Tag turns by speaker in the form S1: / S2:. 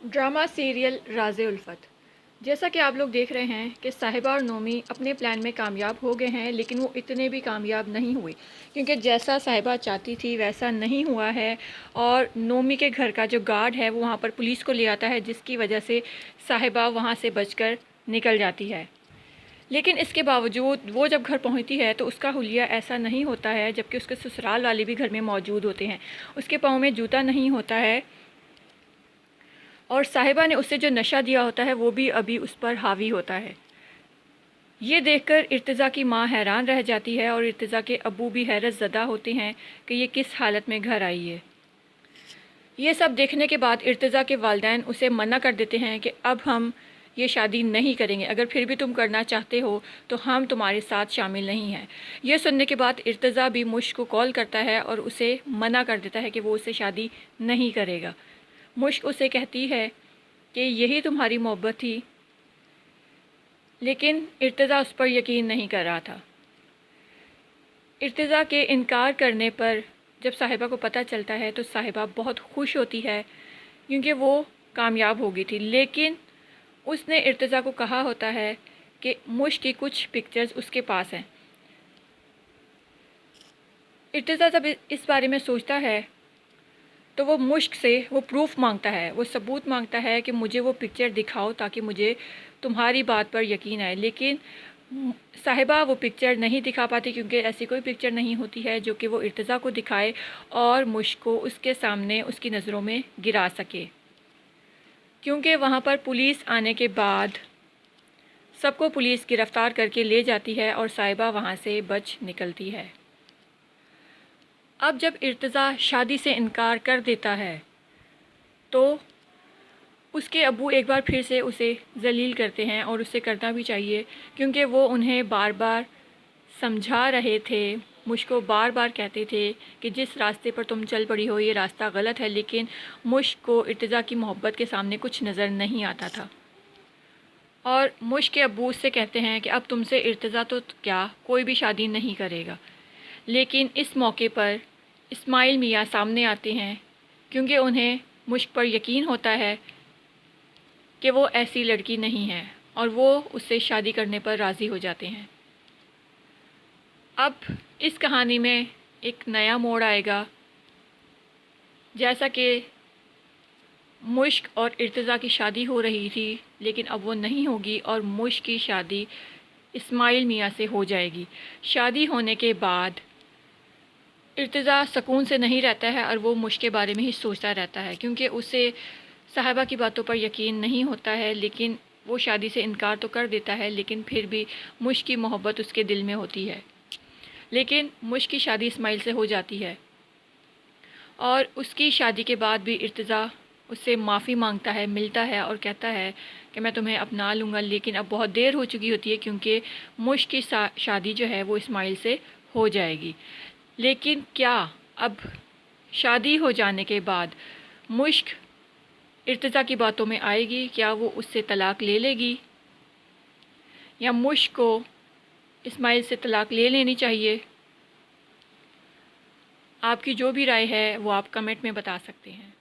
S1: Drama serial राज़े उल्फत। जैसा कि आप लोग देख रहे हैं कि साहिबा और नोमी अपने प्लान में कामयाब हो गए हैं, लेकिन वो इतने भी कामयाब नहीं हुए क्योंकि जैसा साहिबा चाहती थी वैसा नहीं हुआ है। और नोमी के घर का जो गार्ड है वो वहाँ पर पुलिस को ले आता है, जिसकी वजह से साहिबा वहाँ से बचकर निकल जाती है। लेकिन इसके बावजूद वो जब घर पहुँचती है तो उसका हुलिया ऐसा नहीं होता है, जबकि उसके ससुराल वाले भी घर में मौजूद होते हैं। उसके पाँव में जूता नहीं होता है और साहिबा ने उसे जो नशा दिया होता है वो भी अभी उस पर हावी होता है। ये देखकर इर्तिज़ा की माँ हैरान रह जाती है और इर्तिज़ा के अब्बू भी हैरत ज़दा होते हैं कि ये किस हालत में घर आई है। ये सब देखने के बाद इर्तिज़ा के वालिदैन उसे मना कर देते हैं कि अब हम ये शादी नहीं करेंगे, अगर फिर भी तुम करना चाहते हो तो हम तुम्हारे साथ शामिल नहीं हैं। ये सुनने के बाद इर्तिज़ा भी मुश्क को कॉल करता है और उसे मना कर देता है कि वो उससे शादी नहीं करेगा। मुश्क उसे कहती है कि यही तुम्हारी मोहब्बत थी, लेकिन इर्तिज़ा उस पर यकीन नहीं कर रहा था। इर्तिज़ा के इनकार करने पर जब साहिबा को पता चलता है तो साहिबा बहुत खुश होती है क्योंकि वो कामयाब हो गई थी। लेकिन उसने इर्तिज़ा को कहा होता है कि मुश्क की कुछ पिक्चर्स उसके पास हैं। इर्तिज़ा जब इस बारे में सोचता है तो वो मुश्क से वो प्रूफ मांगता है, वो सबूत मांगता है कि मुझे वो पिक्चर दिखाओ ताकि मुझे तुम्हारी बात पर यकीन आए। लेकिन साहिबा वो पिक्चर नहीं दिखा पाती क्योंकि ऐसी कोई पिक्चर नहीं होती है जो कि वो इर्तिज़ा को दिखाए और मुश्क को उसके सामने उसकी नज़रों में गिरा सके। क्योंकि वहाँ पर पुलिस आने के बाद सबको पुलिस गिरफ़्तार करके ले जाती है और साहिबा वहाँ से बच निकलती है। अब जब इर्तिज़ा शादी से इनकार कर देता है तो उसके अब्बू एक बार फिर से उसे ज़लील करते हैं और उसे करना भी चाहिए, क्योंकि वो उन्हें बार बार समझा रहे थे। मुश्क बार बार कहते थे कि जिस रास्ते पर तुम चल पड़ी हो ये रास्ता गलत है, लेकिन मुश्क को इर्तिज़ा की मोहब्बत के सामने कुछ नज़र नहीं आता था। और मुश्क के अब्बू उससे कहते हैं कि अब तुमसे इर्तिज़ा तो क्या कोई भी शादी नहीं करेगा। लेकिन इस मौके पर इस्माइल मियाँ सामने आते हैं क्योंकि उन्हें मुश्क पर यकीन होता है कि वो ऐसी लड़की नहीं है और वो उससे शादी करने पर राज़ी हो जाते हैं। अब इस कहानी में एक नया मोड़ आएगा, जैसा कि मुश्क और इर्तिज़ा की शादी हो रही थी लेकिन अब वो नहीं होगी और मुश्क की शादी इस्माइल मियाँ से हो जाएगी। शादी होने के बाद इर्तिज़ा सुकून से नहीं रहता है और वो मुश्क के बारे में ही सोचता रहता है, क्योंकि उसे साहिबा की बातों पर यकीन नहीं होता है। लेकिन वो शादी से इनकार तो कर देता है, लेकिन फिर भी मुश्क की मोहब्बत उसके दिल में होती है। लेकिन मुश्क की शादी इस्माइल से हो जाती है और उसकी शादी के बाद भी इर्तिज़ा उससे माफ़ी मांगता है, मिलता है और कहता है कि मैं तुम्हें अपना लूँगा। लेकिन अब बहुत देर हो चुकी होती है क्योंकि मुश्क की शादी जो है वो इस्माइल से हो जाएगी। लेकिन क्या अब शादी हो जाने के बाद मुश्क इर्तिज़ा की बातों में आएगी? क्या वो उससे तलाक़ ले लेगी या मुश्क को इस्माइल से तलाक़ ले लेनी चाहिए? आपकी जो भी राय है वो आप कमेंट में बता सकते हैं।